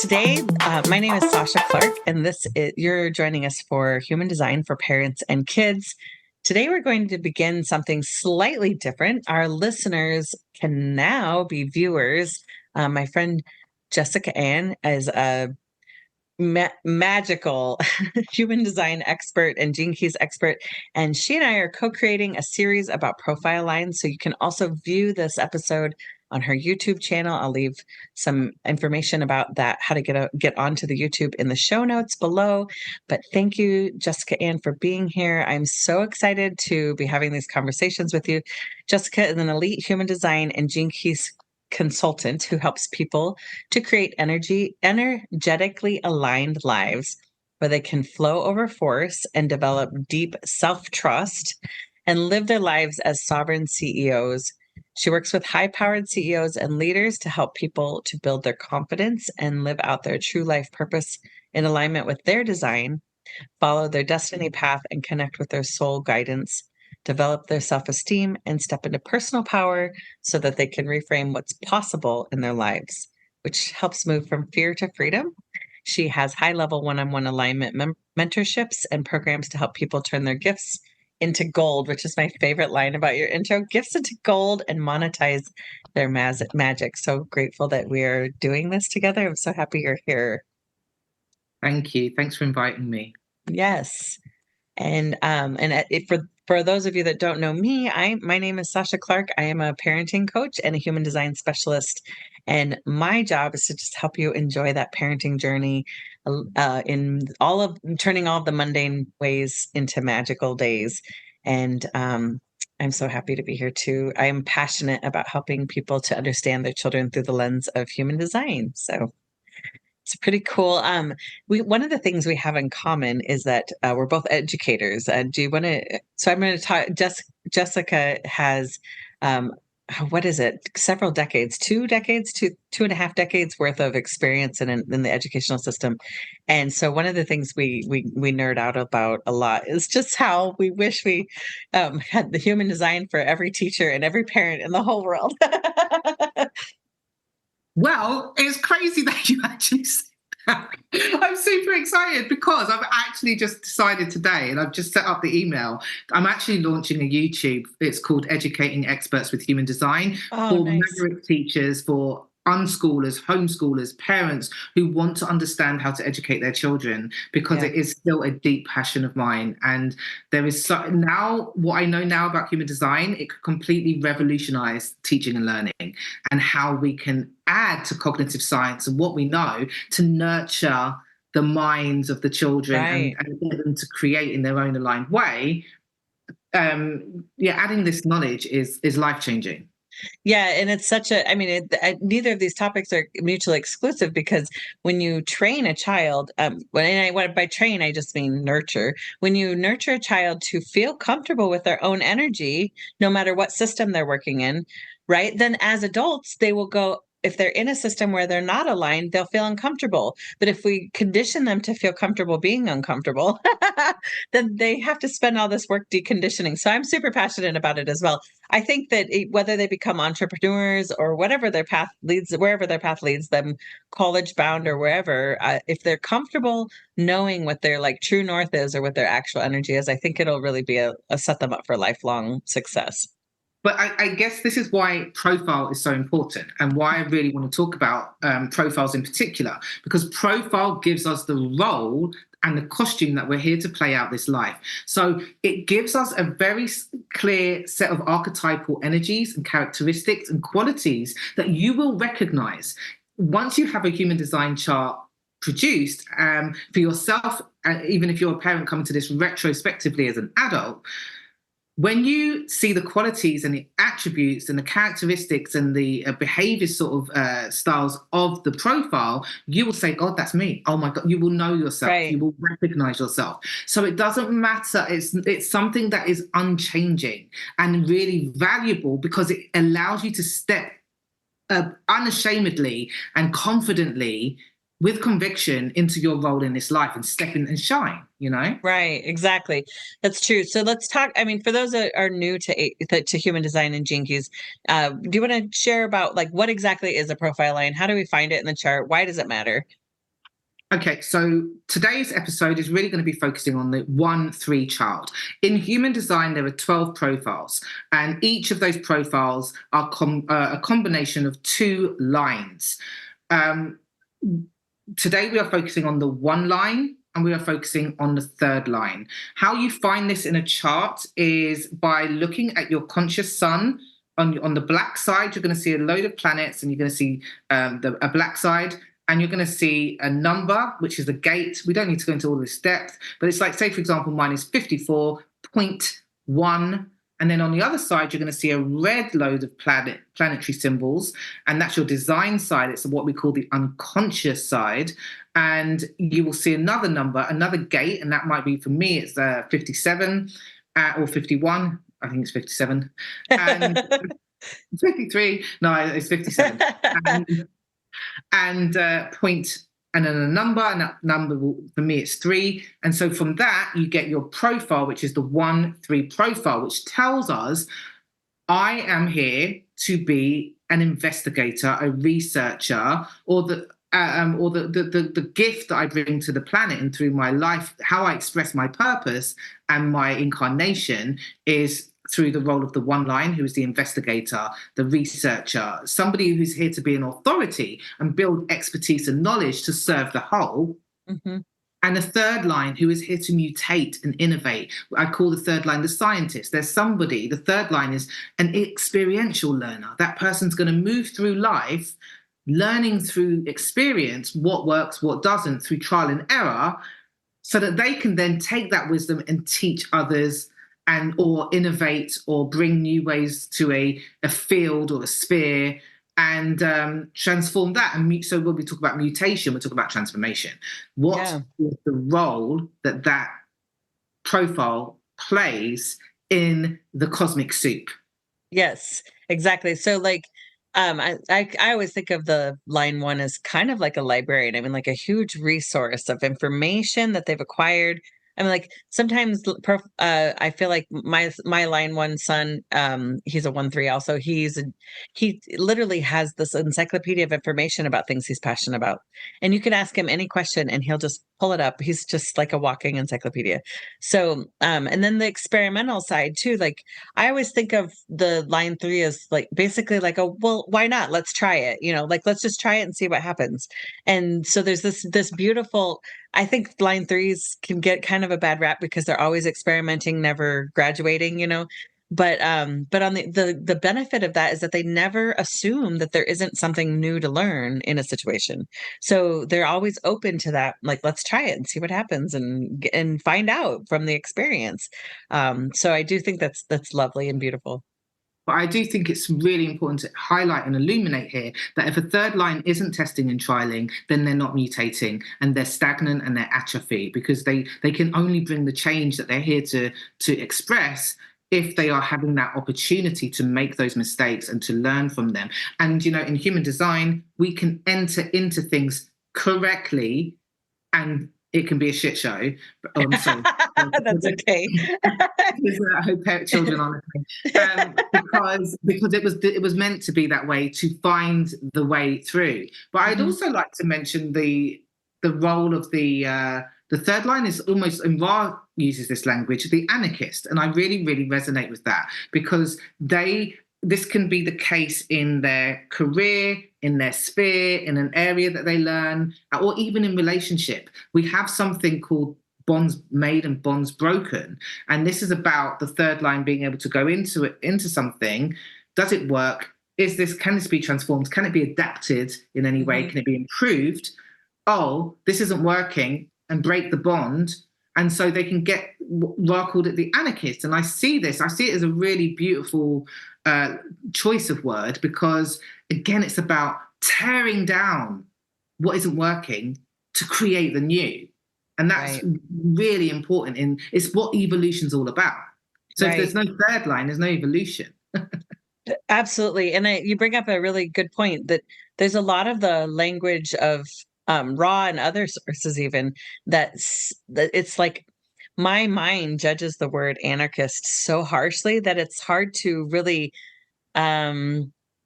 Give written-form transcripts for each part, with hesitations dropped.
Today, my name is Sashya Clark, and you're joining us for Human Design for Parents and Kids. Today, we're going to begin something slightly different. Our listeners can now be viewers. My friend Jessica Ann is a magical human design expert and Gene Keys expert, and she and I are co-creating a series about profile lines. So you can also view this episode on her YouTube channel. I'll leave some information about that, how to get onto the YouTube in the show notes below. But thank you, Jessica Ann, for being here. I'm so excited to be having these conversations with you. Jessica is an elite human design and Gene Keys consultant who helps people to create energetically aligned lives where they can flow over force and develop deep self-trust and live their lives as sovereign CEOs. She works with high-powered CEOs and leaders to help people to build their confidence and live out their true life purpose in alignment with their design, follow their destiny path, and connect with their soul guidance, develop their self-esteem, and step into personal power so that they can reframe what's possible in their lives, which helps move from fear to freedom. She has high-level one-on-one alignment mentorships and programs to help people turn their gifts into gold, which is my favorite line about your intro, gifts into gold, and monetize their magic. So grateful that we are doing this together. I'm so happy you're here. Thank you. Thanks for inviting me. Yes. And for those of you that don't know me, my name is Sashya Clark. I am a parenting coach and a human design specialist. And my job is to just help you enjoy that parenting journey in turning all of the mundane ways into magical days. And I'm so happy to be here too. I am passionate about helping people to understand their children through the lens of human design. So it's pretty cool. One of the things we have in common is that we're both educators. Do you want to? So I'm going to talk. Jessica has, what is it? Several decades, 2.5 decades worth of experience in the educational system. And so one of the things we nerd out about a lot is just how we wish we had the human design for every teacher and every parent in the whole world. Well, it's crazy that you actually said that. I'm super excited because I've actually just decided today, and I've just set up the email. I'm actually launching a YouTube. It's called Educating Experts with Human Design for Nice. maverick teachers, for unschoolers, homeschoolers, parents who want to understand how to educate their children, because it is still a deep passion of mine. And there is now what I know now about human design, it could completely revolutionize teaching and learning and how we can add to cognitive science and what we know to nurture the minds of the children and get them to create in their own aligned way. Adding this knowledge is life-changing. Yeah. And it's neither of these topics are mutually exclusive, because when you train a child, by train, I just mean nurture. When you nurture a child to feel comfortable with their own energy, no matter what system they're working in, right? Then as adults, they will go, if they're in a system where they're not aligned, they'll feel uncomfortable. But if we condition them to feel comfortable being uncomfortable, then they have to spend all this work deconditioning. So I'm super passionate about it as well. I think that whether they become entrepreneurs or wherever their path leads them, college bound or wherever, if they're comfortable knowing what their true north is or what their actual energy is, I think it'll really be a set them up for lifelong success. But I guess this is why profile is so important, and why I really want to talk about profiles in particular, because profile gives us the role and the costume that we're here to play out this life. So it gives us a very clear set of archetypal energies and characteristics and qualities that you will recognize. Once you have a human design chart produced for yourself, even if you're a parent coming to this retrospectively as an adult, when you see the qualities and the attributes and the characteristics and the behavior sort of styles of the profile, you will say, God, that's me. Oh my God, you will know yourself. Right. You will recognize yourself. So it doesn't matter. It's something that is unchanging and really valuable, because it allows you to step unashamedly and confidently with conviction into your role in this life and step in and shine, Right, exactly. That's true. So let's talk, for those that are new to human design and Gene Keys, do you want to share about what exactly is a profile line? How do we find it in the chart? Why does it matter? Okay, so today's episode is really going to be focusing on the 1-3 child. In human design, there are 12 profiles, and each of those profiles are a combination of 2 lines. Um, Today, we are focusing on the 1 line, and we are focusing on the 3rd line. How you find this in a chart is by looking at your conscious sun. On the black side, you're going to see a load of planets, and you're going to see a black side. And you're going to see a number, which is the gate. We don't need to go into all this depth, but it's like, say, for example, mine is 54.1. And then on the other side, you're going to see a red load of planetary symbols. And that's your design side. It's what we call the unconscious side. And you will see another number, another gate. And that might be, for me, it's 57 or 51. I think it's 57. And 53. No, it's 57. And point and then a number, and that number for me it's 3. And so from that you get your profile, which is the 1-3 profile, which tells us I am here to be an investigator, a researcher, or the gift that I bring to the planet and through my life, how I express my purpose and my incarnation is through the role of the 1 line, who is the investigator, the researcher, somebody who's here to be an authority and build expertise and knowledge to serve the whole. Mm-hmm. And the 3rd line, who is here to mutate and innovate. I call the 3rd line the scientist. There's somebody, the 3rd line is an experiential learner. That person's going to move through life, learning through experience what works, what doesn't, through trial and error, so that they can then take that wisdom and teach others and or innovate or bring new ways to a field or a sphere and transform that. And so when we talk about mutation, we talk about transformation. What is the role that profile plays in the cosmic soup? Yes, exactly. So like, I always think of the line 1 as kind of like a librarian. I mean, like a huge resource of information that they've acquired. I mean, like sometimes I feel like my line 1 son, he's a 1-3 also. He literally has this encyclopedia of information about things he's passionate about. And you can ask him any question and he'll just pull it up. He's just like a walking encyclopedia. So, and then the experimental side too, like I always think of the line 3 as like basically like well, why not? Let's try it, like let's just try it and see what happens. And so there's this beautiful, I think line 3s can get kind of a bad rap because they're always experimenting, never graduating, But on the benefit of that is that they never assume that there isn't something new to learn in a situation. So they're always open to that. Like, let's try it and see what happens and find out from the experience. So I do think that's lovely and beautiful. But I do think it's really important to highlight and illuminate here that if a 3rd line isn't testing and trialing, then they're not mutating and they're stagnant and they're atrophy, because they can only bring the change that they're here to express if they are having that opportunity to make those mistakes and to learn from them. And, in human design, we can enter into things correctly and it can be a shit show. Oh, I'm sorry. That's okay. I hope children are listening. Because it was meant to be that way, to find the way through. But I'd also like to mention the role of the 3rd line is almost, and Ra uses this language, the anarchist. And I really, really resonate with that, because this can be the case in their career, in their sphere, in an area that they learn, or even in relationship. We have something called bonds made and bonds broken. And this is about the 3rd line being able to go into something. Does it work? Can this be transformed? Can it be adapted in any way? Can it be improved? Oh, this isn't working, and break the bond. And so they can get, Ra called it the anarchist. And I see it as a really beautiful choice of word, because again, it's about tearing down what isn't working to create the new. And that's really important. It's what evolution's all about. So if there's no 3rd line, there's no evolution. Absolutely. And you bring up a really good point, that there's a lot of the language of Ra and other sources even that it's like my mind judges the word anarchist so harshly that it's hard to really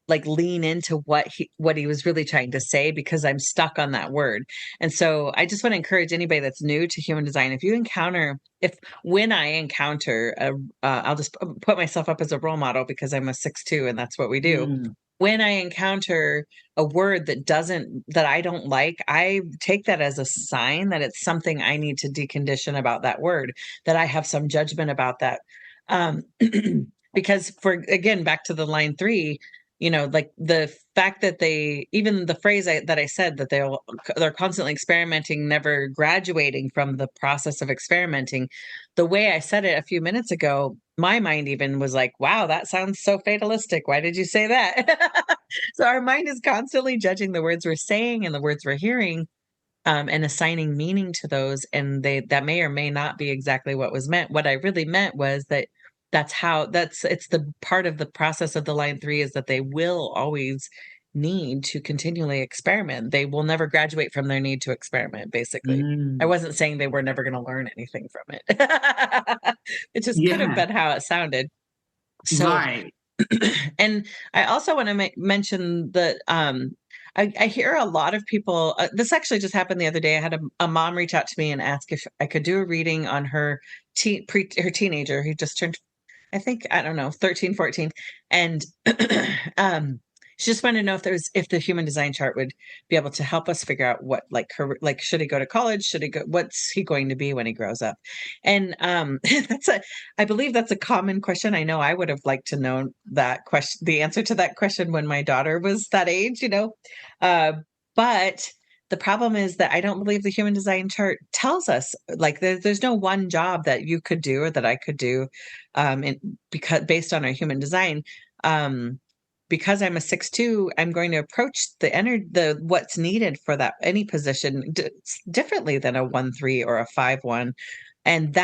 like lean into what he was really trying to say, because I'm stuck on that word. And so I just want to encourage anybody that's new to human design, when I encounter I'll just put myself up as a role model because I'm a 6'2", and that's what we do. When I encounter a word that I don't like, I take that as a sign that it's something I need to decondition about that word, that I have some judgment about that. Because again, back to the line 3, like the fact that even the phrase that I said, that they're constantly experimenting, never graduating from the process of experimenting. The way I said it a few minutes ago, my mind even was like, wow, that sounds so fatalistic. Why did you say that? So our mind is constantly judging the words we're saying and the words we're hearing, and assigning meaning to those. And that may or may not be exactly what was meant. What I really meant was that it's the part of the process of the line 3 is that they will always need to continually experiment. They will never graduate from their need to experiment, basically. I wasn't saying they were never going to learn anything from it. It just could have been how it sounded. So, Right. And I also want to mention that I hear a lot of people. This actually just happened the other day. I had a mom reach out to me and ask if I could do a reading on her teenager who just turned, I think, I don't know, 13, 14. And she just wanted to know if the human design chart would be able to help us figure out what, like, should he go to college? What's he going to be when he grows up? And I believe that's a common question. I know I would have liked to know that question, the answer to that question, when my daughter was that age, but the problem is that I don't believe the human design chart tells us, like, there's no one job that you could do or that I could do, because based on our human design. Because I'm a 6'2", I'm going to approach what's needed for that any position differently than a 1'3" or a 5'1", and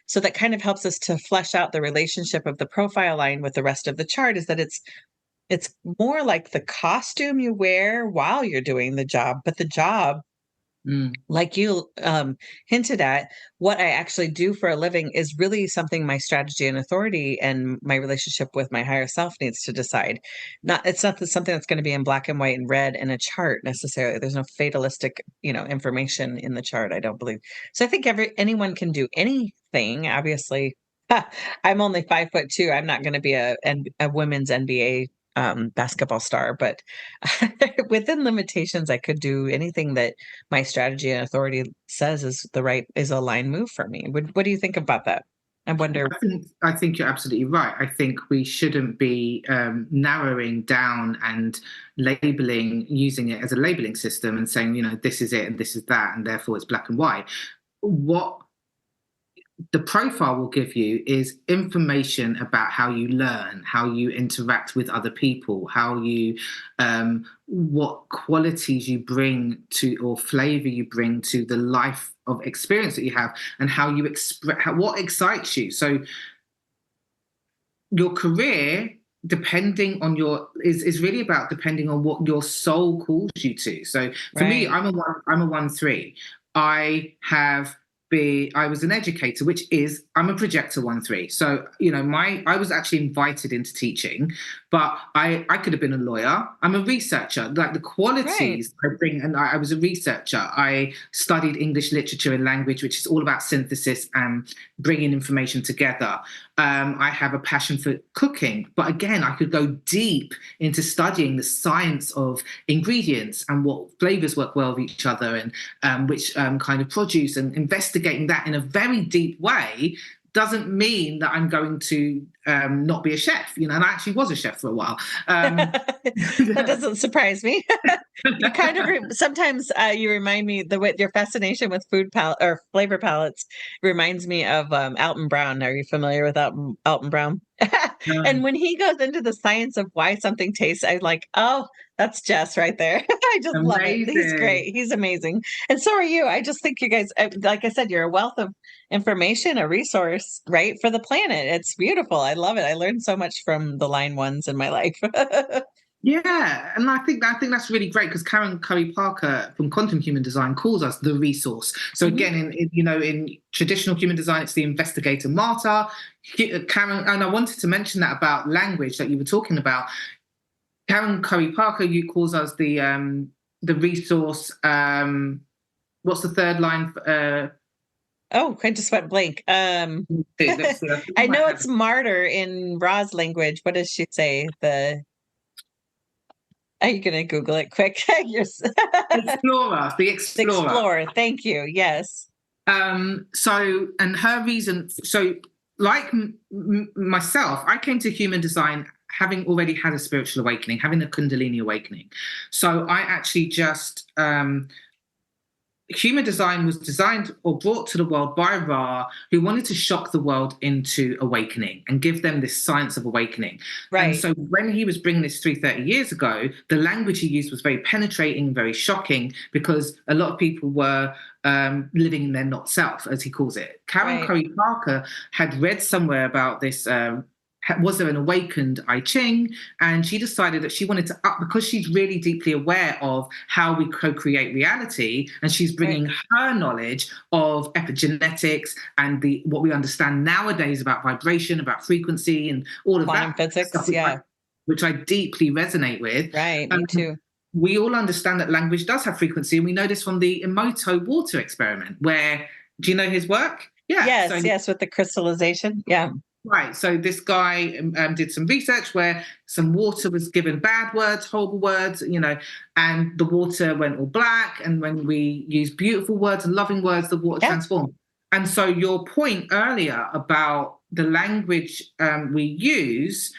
so that kind of helps us to flesh out the relationship of the profile line with the rest of the chart. Is that it's more like the costume you wear while you're doing the job, but the job, like you hinted at, what I actually do for a living is really something my strategy and authority and my relationship with my higher self needs to decide. It's not something that's going to be in black and white and red in a chart necessarily. There's no fatalistic, information in the chart, I don't believe. So I think anyone can do anything. Obviously, I'm only 5'2". I'm not going to be a women's NBA basketball star, but within limitations, I could do anything that my strategy and authority says is a line move for me. What do you think about that? I wonder. I think you're absolutely right. I think we shouldn't be narrowing down and using it as a labeling system and saying, this is it and this is that, and therefore it's black and white. What the profile will give you is information about how you learn, how you interact with other people, what qualities you bring to, or flavor you bring to the life of experience that you have, and how you what excites you. So your career, depending on is really about depending on what your soul calls you to. So for me, I'm a 1-3. I was an educator, which is, I'm a projector 1-3. So, I was actually invited into teaching, but I could have been a lawyer. I'm a researcher. Like, the qualities I bring, and I was a researcher. I studied English literature and language, which is all about synthesis and bringing information together. I have a passion for cooking, but again, I could go deep into studying the science of ingredients and what flavors work well with each other, and which kind of produce, and investigating that in a very deep way doesn't mean that I'm going to not be a chef, and I actually was a chef for a while. That doesn't surprise me. You kind of sometimes you remind me your fascination with food or flavor palettes reminds me of Alton Brown. Are you familiar with Alton Brown? And when he goes into the science of why something tastes, I'm like, oh, that's Jess right there. I just love it. He's great. He's amazing. And so are you. I just think you guys, like I said, you're a wealth of information, a resource, right, for the planet. It's beautiful. I love it. I learned so much from the line ones in my life. Yeah, and I think that's really great, because Karen Curry Parker from Quantum Human Design calls us the resource. So again, in traditional human design, it's the investigator martyr. Karen, and I wanted to mention that about language that you were talking about. Karen Curry Parker, you calls us the resource. What's the third line? Oh, I just went blank. Let's see, I know it's martyr in Ra's language. What does she say? Are you gonna Google it quick? Explorer, the explorer. Explorer. Thank you. Yes. So, and her reason. So, like myself, I came to human design having already had a spiritual awakening, having a Kundalini awakening. So, I actually just human design was designed or brought to the world by Ra, who wanted to shock the world into awakening and give them this science of awakening. Right. And so when he was bringing this 330 years ago, the language he used was very penetrating, very shocking, because a lot of people were living in their not self, as he calls it. Karen Curry Parker had read somewhere about this. Was there an awakened I Ching? And she decided that she wanted to up, because she's really deeply aware of how we co-create reality, and she's bringing her knowledge of epigenetics and what we understand nowadays about vibration, about frequency, and all of quantum physics, stuff, which I deeply resonate with. Right, me too. We all understand that language does have frequency, and we know this from the Emoto water experiment, where, do you know his work? Yeah. Yes, with the crystallization. Yeah. Right. So this guy did some research where some water was given bad words, horrible words, and the water went all black. And when we use beautiful words and loving words, the water transformed. And so your point earlier about the language we use,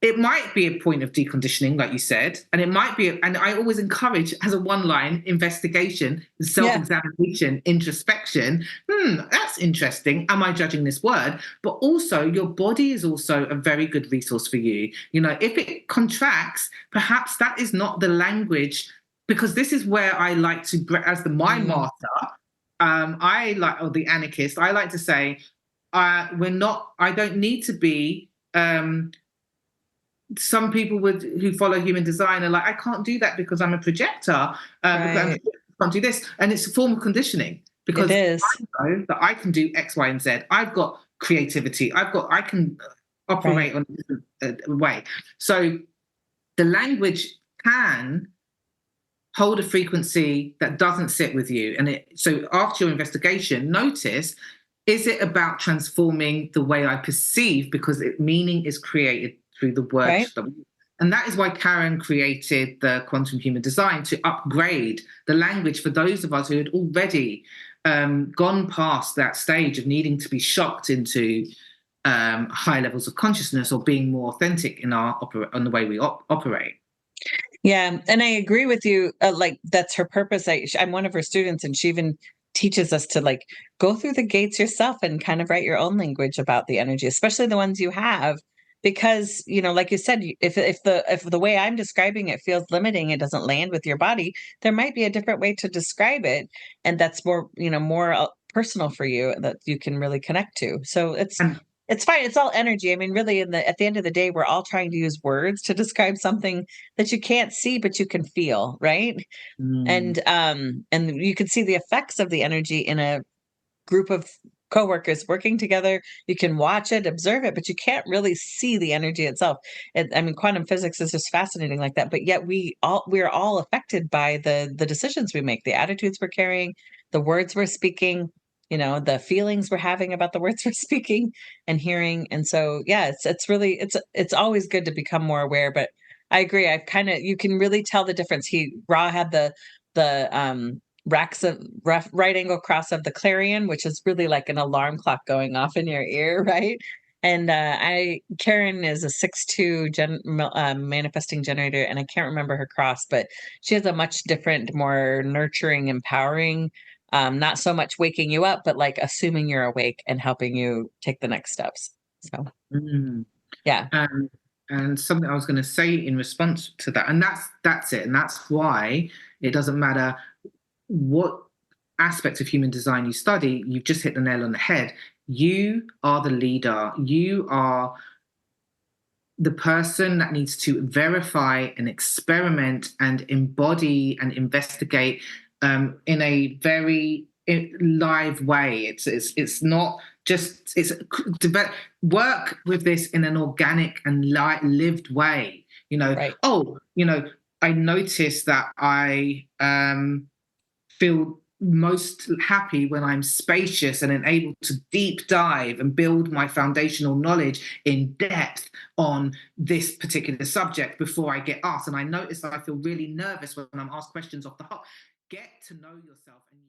it might be a point of deconditioning, like you said, and it might be, and I always encourage as a one line, investigation, self-examination, introspection. That's interesting. Am I judging this word? But also your body is also a very good resource for you. If it contracts, perhaps that is not the language, because this is where I like to, as the mind master, or the anarchist, I like to say, I don't need to be, some people who follow human design are like, I can't do that because I'm a projector. I can't do this. And it's a form of conditioning, because I know that I can do X, Y, and Z. I've got creativity. I can operate on a different way. So the language can hold a frequency that doesn't sit with you. So after your investigation, notice, is it about transforming the way I perceive, because meaning is created through the words. And that is why Karen created the quantum human design, to upgrade the language for those of us who had already gone past that stage of needing to be shocked into high levels of consciousness, or being more authentic in on the way we operate. Yeah, and I agree with you. That's her purpose. I'm one of her students, and she even teaches us to go through the gates yourself and kind of write your own language about the energy, especially the ones you have. Because, like you said, if the way I'm describing it feels limiting, it doesn't land with your body, there might be a different way to describe it. And that's more personal for you, that you can really connect to. So it's fine. It's all energy. I mean, really, at the end of the day, we're all trying to use words to describe something that you can't see, but you can feel, right? And you can see the effects of the energy in a group of coworkers working together. You can watch it, observe it, but you can't really see the energy itself. Quantum physics is just fascinating like that. But yet we're all affected by the decisions we make, the attitudes we're carrying, the words we're speaking, the feelings we're having about the words we're speaking and hearing. And so, it's always good to become more aware. But I agree. You can really tell the difference. Ra had the right angle cross of the clarion, which is really like an alarm clock going off in your ear, right? And Karen is a 6-2 manifesting generator, and I can't remember her cross, but she has a much different, more nurturing, empowering, not so much waking you up, but like assuming you're awake and helping you take the next steps. So, yeah. And something I was going to say in response to that, and that's it, and that's why it doesn't matter what aspects of human design you study, you've just hit the nail on the head. You are the leader. You are the person that needs to verify and experiment and embody and investigate in a very live way. It's not just work with this in an organic and lived way. Right. Oh, I notice that I feel most happy when I'm spacious and am able to deep dive and build my foundational knowledge in depth on this particular subject before I get asked. And I notice that I feel really nervous when I'm asked questions off the hop. Get to know yourself. And